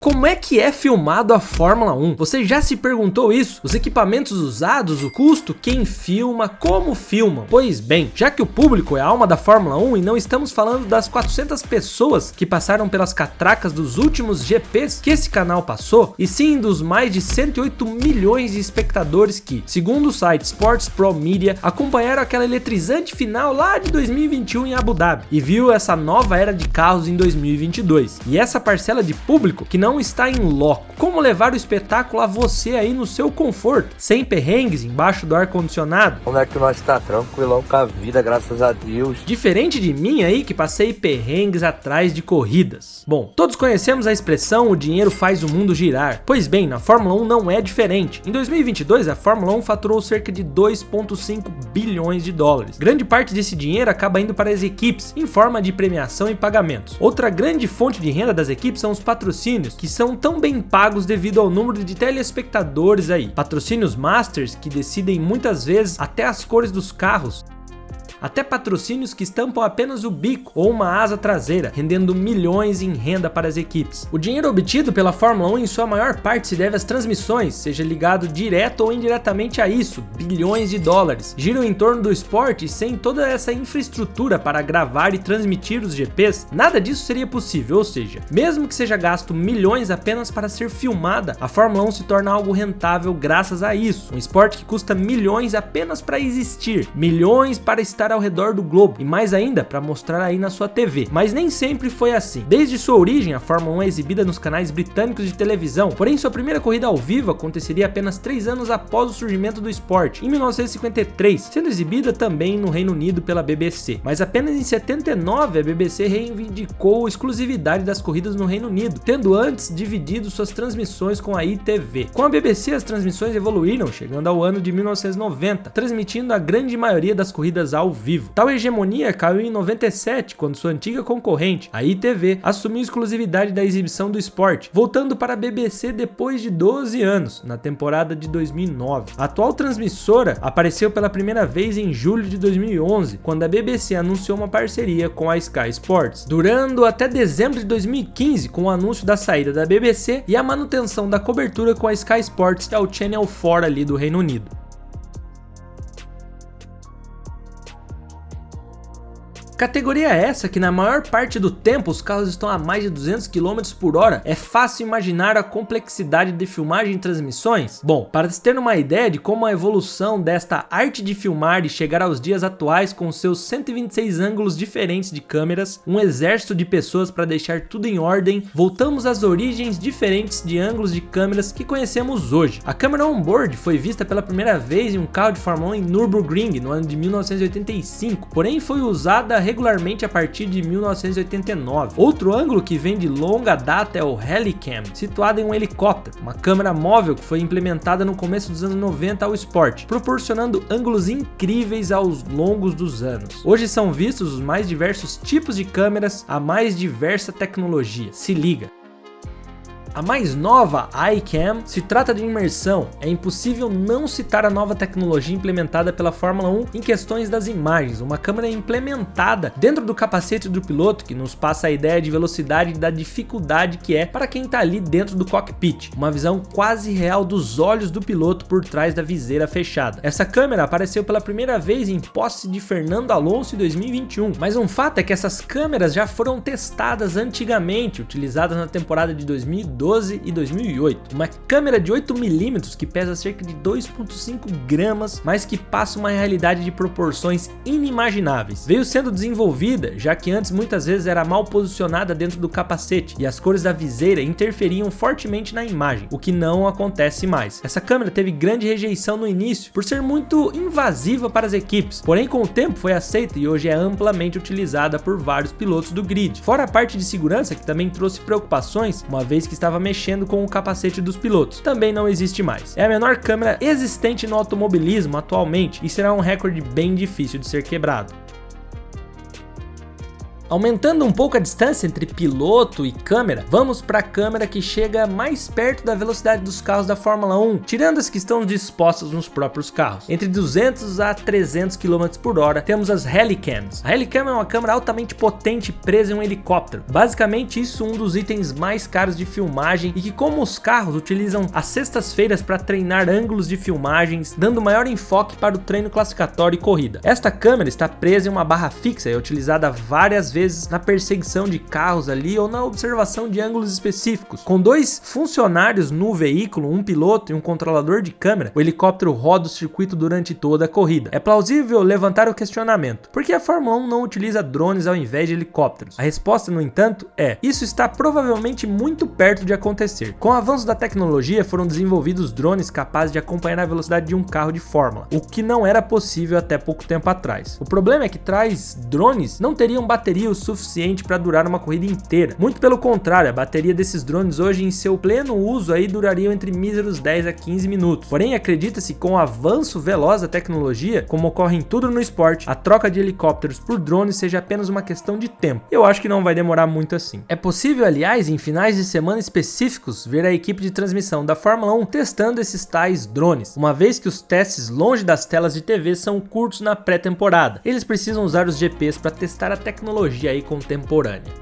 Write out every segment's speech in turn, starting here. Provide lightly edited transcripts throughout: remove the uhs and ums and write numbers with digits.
Como é que é filmado a Fórmula 1? Você já se perguntou isso? Os equipamentos usados, o custo, quem filma, como filmam? Pois bem, já que o público é a alma da Fórmula 1 e não estamos falando das 400 pessoas que passaram pelas catracas dos últimos GPs que esse canal passou, e sim dos mais de 108 milhões de espectadores que, segundo o site Sports Pro Media, acompanharam aquela eletrizante final lá de 2021 em Abu Dhabi e viu essa nova era de carros em 2022. E essa parcela de público que não está em loco. Como levar o espetáculo a você aí no seu conforto, sem perrengues, embaixo do ar-condicionado? Como é que nós tá tranquilão com a vida, graças a Deus. Diferente de mim aí que passei perrengues atrás de corridas. Bom, todos conhecemos a expressão "o dinheiro faz o mundo girar". Pois bem, na Fórmula 1 não é diferente. Em 2022, a Fórmula 1 faturou cerca de 2,5 bilhões de dólares. Grande parte desse dinheiro acaba indo para as equipes, em forma de premiação e pagamentos. Outra grande fonte de renda das equipes são os patrocínios, que são tão bem pagos devido ao número de telespectadores aí. Patrocínios masters que decidem muitas vezes até as cores dos carros. Até patrocínios que estampam apenas o bico ou uma asa traseira, rendendo milhões em renda para as equipes. O dinheiro obtido pela Fórmula 1 em sua maior parte se deve às transmissões, seja ligado direto ou indiretamente a isso, bilhões de dólares. Giram em torno do esporte e sem toda essa infraestrutura para gravar e transmitir os GPs, nada disso seria possível, ou seja, mesmo que seja gasto milhões apenas para ser filmada, a Fórmula 1 se torna algo rentável graças a isso. Um esporte que custa milhões apenas para existir, milhões para estar ao redor do globo e mais ainda para mostrar aí na sua TV. Mas nem sempre foi assim. Desde sua origem, a Fórmula 1 é exibida nos canais britânicos de televisão, porém sua primeira corrida ao vivo aconteceria apenas 3 anos após o surgimento do esporte, em 1953, sendo exibida também no Reino Unido pela BBC. Mas apenas em 79 a BBC reivindicou a exclusividade das corridas no Reino Unido, tendo antes dividido suas transmissões com a ITV. Com a BBC as transmissões evoluíram, chegando ao ano de 1990, transmitindo a grande maioria das corridas ao vivo. Tal hegemonia caiu em 97, quando sua antiga concorrente, a ITV, assumiu exclusividade da exibição do esporte, voltando para a BBC depois de 12 anos, na temporada de 2009. A atual transmissora apareceu pela primeira vez em julho de 2011, quando a BBC anunciou uma parceria com a Sky Sports, durando até dezembro de 2015, com o anúncio da saída da BBC e a manutenção da cobertura com a Sky Sports, que é o Channel 4 ali do Reino Unido. Categoria essa que na maior parte do tempo os carros estão a mais de 200 km por hora. É fácil imaginar a complexidade de filmagem e transmissões? Bom, para se ter uma ideia de como a evolução desta arte de filmar e chegar aos dias atuais com seus 126 ângulos diferentes de câmeras, um exército de pessoas para deixar tudo em ordem, voltamos às origens diferentes de ângulos de câmeras que conhecemos hoje. A câmera on-board foi vista pela primeira vez em um carro de Fórmula 1 em Nürburgring no ano de 1985, porém foi usada regularmente a partir de 1989. Outro ângulo que vem de longa data é o Helicam, situado em um helicóptero, uma câmera móvel que foi implementada no começo dos anos 90 ao esporte, proporcionando ângulos incríveis aos longos dos anos. Hoje são vistos os mais diversos tipos de câmeras, a mais diversa tecnologia. Se liga! A mais nova, a iCam, se trata de imersão. É impossível não citar a nova tecnologia implementada pela Fórmula 1 em questões das imagens, uma câmera implementada dentro do capacete do piloto que nos passa a ideia de velocidade e da dificuldade que é para quem está ali dentro do cockpit, uma visão quase real dos olhos do piloto por trás da viseira fechada. Essa câmera apareceu pela primeira vez em posse de Fernando Alonso em 2021, mas um fato é que essas câmeras já foram testadas antigamente, utilizadas na temporada de 2012 e 2008. Uma câmera de 8mm que pesa cerca de 2,5 gramas, mas que passa uma realidade de proporções inimagináveis. Veio sendo desenvolvida, já que antes muitas vezes era mal posicionada dentro do capacete e as cores da viseira interferiam fortemente na imagem, o que não acontece mais. Essa câmera teve grande rejeição no início por ser muito invasiva para as equipes, porém com o tempo foi aceita e hoje é amplamente utilizada por vários pilotos do grid. Fora a parte de segurança, que também trouxe preocupações, uma vez que estava mexendo com o capacete dos pilotos, também não existe mais. É a menor câmera existente no automobilismo atualmente e será um recorde bem difícil de ser quebrado. Aumentando um pouco a distância entre piloto e câmera, vamos para a câmera que chega mais perto da velocidade dos carros da Fórmula 1, tirando as que estão dispostas nos próprios carros. Entre 200 a 300 km por hora, temos as Helicams. A Helicam é uma câmera altamente potente presa em um helicóptero. Basicamente isso um dos itens mais caros de filmagem e que, como os carros, utilizam as sextas-feiras para treinar ângulos de filmagens, dando maior enfoque para o treino classificatório e corrida. Esta câmera está presa em uma barra fixa e é utilizada várias vezes na perseguição de carros ali ou na observação de ângulos específicos. Com 2 funcionários no veículo, um piloto e um controlador de câmera, o helicóptero roda o circuito durante toda a corrida. É plausível levantar o questionamento: por que a Fórmula 1 não utiliza drones ao invés de helicópteros? A resposta, no entanto, é: isso está provavelmente muito perto de acontecer. Com o avanço da tecnologia, foram desenvolvidos drones capazes de acompanhar a velocidade de um carro de Fórmula, o que não era possível até pouco tempo atrás. O problema é que tais drones não teriam bateria o suficiente para durar uma corrida inteira. Muito pelo contrário, a bateria desses drones hoje em seu pleno uso aí durariam entre míseros 10 a 15 minutos. Porém, acredita-se que com o avanço veloz da tecnologia, como ocorre em tudo no esporte, a troca de helicópteros por drones seja apenas uma questão de tempo. Eu acho que não vai demorar muito assim. É possível, aliás, em finais de semana específicos, ver a equipe de transmissão da Fórmula 1 testando esses tais drones, uma vez que os testes longe das telas de TV são curtos na pré-temporada. Eles precisam usar os GPs para testar a tecnologia aí contemporânea.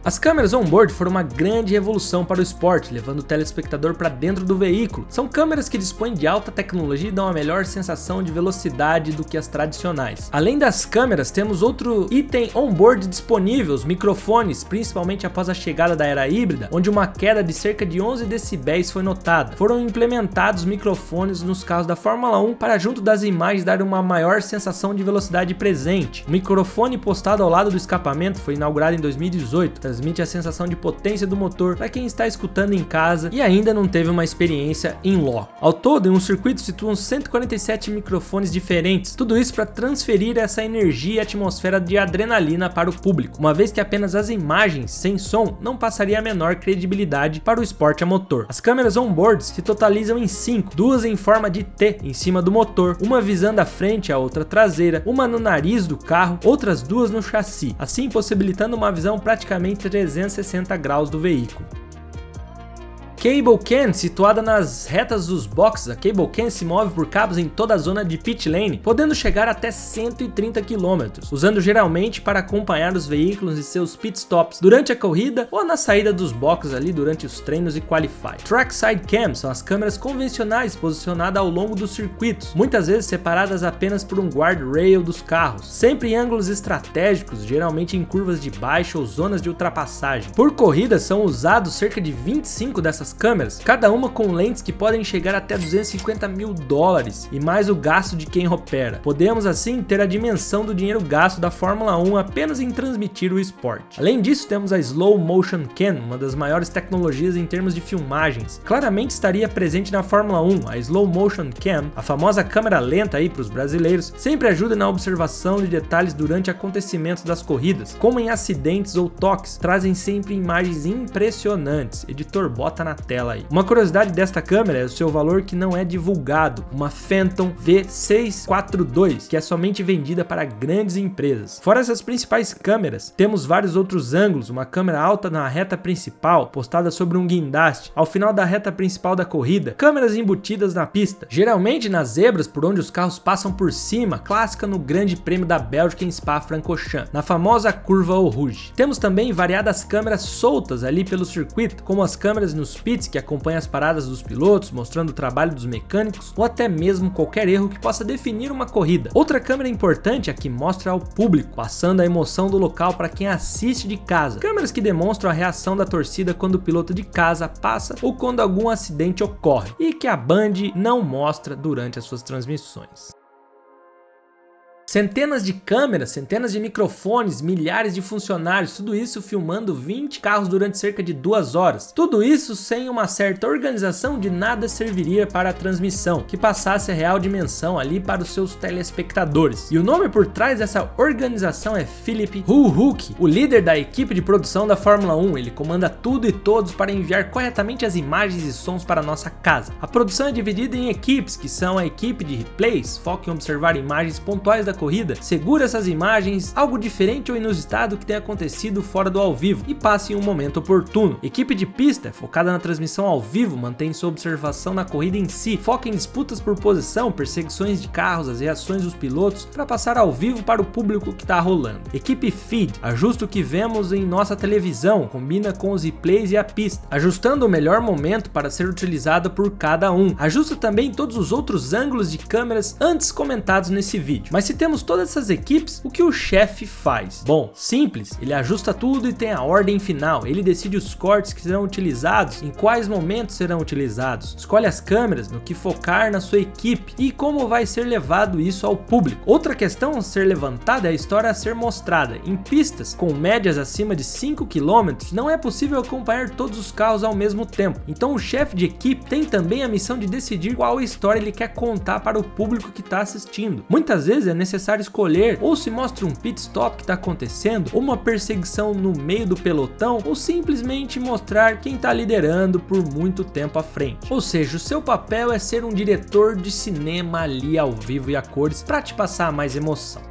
As câmeras on-board foram uma grande revolução para o esporte, levando o telespectador para dentro do veículo. São câmeras que dispõem de alta tecnologia e dão a melhor sensação de velocidade do que as tradicionais. Além das câmeras, temos outro item on-board disponível, os microfones, principalmente após a chegada da era híbrida, onde uma queda de cerca de 11 decibéis foi notada. Foram implementados microfones nos carros da Fórmula 1 para, junto das imagens, dar uma maior sensação de velocidade presente. O microfone postado ao lado do escapamento foi inaugurado em 2018, transmite a sensação de potência do motor para quem está escutando em casa e ainda não teve uma experiência em loco. Ao todo, em um circuito situam 147 microfones diferentes, tudo isso para transferir essa energia e atmosfera de adrenalina para o público, uma vez que apenas as imagens sem som não passaria a menor credibilidade para o esporte a motor. As câmeras on-board se totalizam em 5, 2 em forma de T em cima do motor, uma visando a frente e a outra traseira, uma no nariz do carro, outras 2 no chassi, assim possibilitando uma visão praticamente 360 graus do veículo. Cable Can, situada nas retas dos boxes, a Cable Can se move por cabos em toda a zona de pit lane, podendo chegar até 130 km, usando geralmente para acompanhar os veículos em seus pit stops durante a corrida ou na saída dos boxes ali durante os treinos e qualify. Trackside Cam são as câmeras convencionais posicionadas ao longo dos circuitos, muitas vezes separadas apenas por um guardrail dos carros, sempre em ângulos estratégicos, geralmente em curvas de baixa ou zonas de ultrapassagem. Por corrida são usados cerca de 25 dessas câmeras, cada uma com lentes que podem chegar até $250 mil e mais o gasto de quem opera. Podemos assim ter a dimensão do dinheiro gasto da Fórmula 1 apenas em transmitir o esporte. Além disso, temos a Slow Motion Cam, uma das maiores tecnologias em termos de filmagens. Claramente estaria presente na Fórmula 1. A Slow Motion Cam, a famosa câmera lenta aí para os brasileiros, sempre ajuda na observação de detalhes durante acontecimentos das corridas, como em acidentes ou toques, trazem sempre imagens impressionantes. Editor, bota na tela aí. Uma curiosidade desta câmera é o seu valor, que não é divulgado, uma Phantom V642, que é somente vendida para grandes empresas. Fora essas principais câmeras, temos vários outros ângulos, uma câmera alta na reta principal, postada sobre um guindaste, ao final da reta principal da corrida, câmeras embutidas na pista, geralmente nas zebras por onde os carros passam por cima, clássica no Grande Prêmio da Bélgica em Spa-Francorchamps, na famosa curva Eau Rouge. Temos também variadas câmeras soltas ali pelo circuito, como as câmeras nos pits que acompanham as paradas dos pilotos, mostrando o trabalho dos mecânicos ou até mesmo qualquer erro que possa definir uma corrida. Outra câmera importante é a que mostra ao público, passando a emoção do local para quem assiste de casa. Câmeras que demonstram a reação da torcida quando o piloto de casa passa ou quando algum acidente ocorre, e que a Band não mostra durante as suas transmissões. Centenas de câmeras, centenas de microfones, milhares de funcionários, tudo isso filmando 20 carros durante cerca de 2 horas. Tudo isso sem uma certa organização, de nada serviria para a transmissão, que passasse a real dimensão ali para os seus telespectadores. E o nome por trás dessa organização é Philip Huhook, o líder da equipe de produção da Fórmula 1. Ele comanda tudo e todos para enviar corretamente as imagens e sons para nossa casa. A produção é dividida em equipes, que são a equipe de replays, foca em observar imagens pontuais da corrida corrida, segura essas imagens, algo diferente ou inusitado que tenha acontecido fora do ao vivo e passe em um momento oportuno. Equipe de pista, focada na transmissão ao vivo, mantém sua observação na corrida em si, foca em disputas por posição, perseguições de carros, as reações dos pilotos, para passar ao vivo para o público que está rolando. Equipe feed, ajusta o que vemos em nossa televisão, combina com os replays e a pista, ajustando o melhor momento para ser utilizado por cada um. Ajusta também todos os outros ângulos de câmeras antes comentados nesse vídeo. Mas se temos todas essas equipes, o que o chefe faz? Bom, simples, ele ajusta tudo e tem a ordem final, ele decide os cortes que serão utilizados, em quais momentos serão utilizados, escolhe as câmeras, no que focar na sua equipe e como vai ser levado isso ao público. Outra questão a ser levantada é a história a ser mostrada. Em pistas com médias acima de 5 km, não é possível acompanhar todos os carros ao mesmo tempo, então o chefe de equipe tem também a missão de decidir qual história ele quer contar para o público que está assistindo. Muitas vezes é necessário escolher ou se mostra um pit stop que está acontecendo, ou uma perseguição no meio do pelotão, ou simplesmente mostrar quem está liderando por muito tempo à frente. Ou seja, o seu papel é ser um diretor de cinema ali ao vivo e a cores para te passar mais emoção.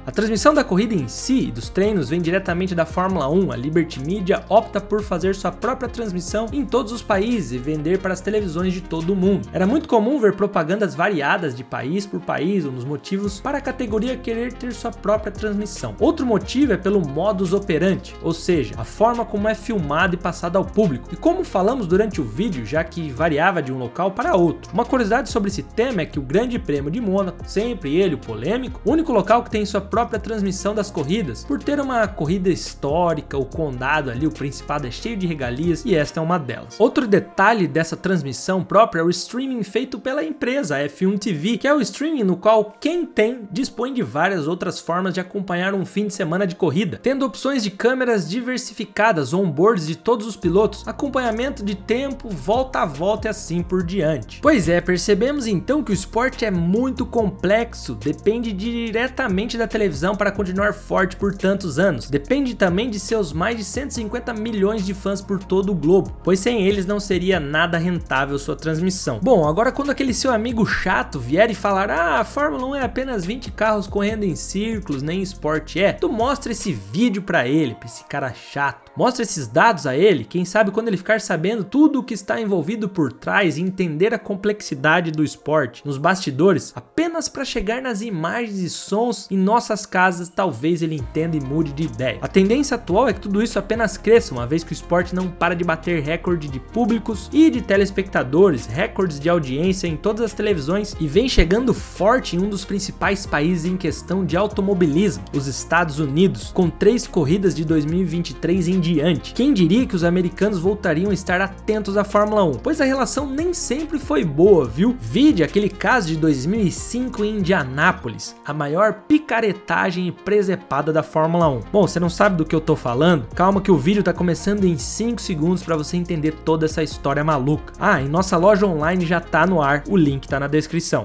A transmissão da corrida em si e dos treinos vem diretamente da Fórmula 1. A Liberty Media opta por fazer sua própria transmissão em todos os países e vender para as televisões de todo o mundo. Era muito comum ver propagandas variadas de país por país, um dos motivos para a categoria querer ter sua própria transmissão. Outro motivo é pelo modus operandi, ou seja, a forma como é filmado e passado ao público. E como falamos durante o vídeo, já que variava de um local para outro. Uma curiosidade sobre esse tema é que o Grande Prêmio de Mônaco, sempre ele, o polêmico, o único local que tem sua própria transmissão das corridas, por ter uma corrida histórica, o condado ali, o principado é cheio de regalias e esta é uma delas. Outro detalhe dessa transmissão própria é o streaming feito pela empresa, a F1 TV, que é o streaming no qual quem tem dispõe de várias outras formas de acompanhar um fim de semana de corrida, tendo opções de câmeras diversificadas, onboards de todos os pilotos, acompanhamento de tempo, volta a volta e assim por diante. Pois é, percebemos então que o esporte é muito complexo, depende diretamente da televisão para continuar forte por tantos anos. Depende também de seus mais de 150 milhões de fãs por todo o globo, pois sem eles não seria nada rentável sua transmissão. Bom, agora quando aquele seu amigo chato vier e falar a Fórmula 1 é apenas 20 carros correndo em círculos, nem esporte é, tu mostra esse vídeo pra ele, pra esse cara chato. Mostra esses dados a ele, quem sabe quando ele ficar sabendo tudo o que está envolvido por trás e entender a complexidade do esporte, nos bastidores, apenas para chegar nas imagens e sons em nossas casas, talvez ele entenda e mude de ideia. A tendência atual é que tudo isso apenas cresça, uma vez que o esporte não para de bater recorde de públicos e de telespectadores, recordes de audiência em todas as televisões e vem chegando forte em um dos principais países em questão de automobilismo, os Estados Unidos, com 3 corridas de 2023 em diante. Quem diria que os americanos voltariam a estar atentos à Fórmula 1? Pois a relação nem sempre foi boa, viu? Vide aquele caso de 2005 em Indianápolis, a maior picaretagem e presepada da Fórmula 1. Bom, você não sabe do que eu tô falando? Calma que o vídeo tá começando em 5 segundos para você entender toda essa história maluca. Ah, e nossa loja online já tá no ar, o link tá na descrição.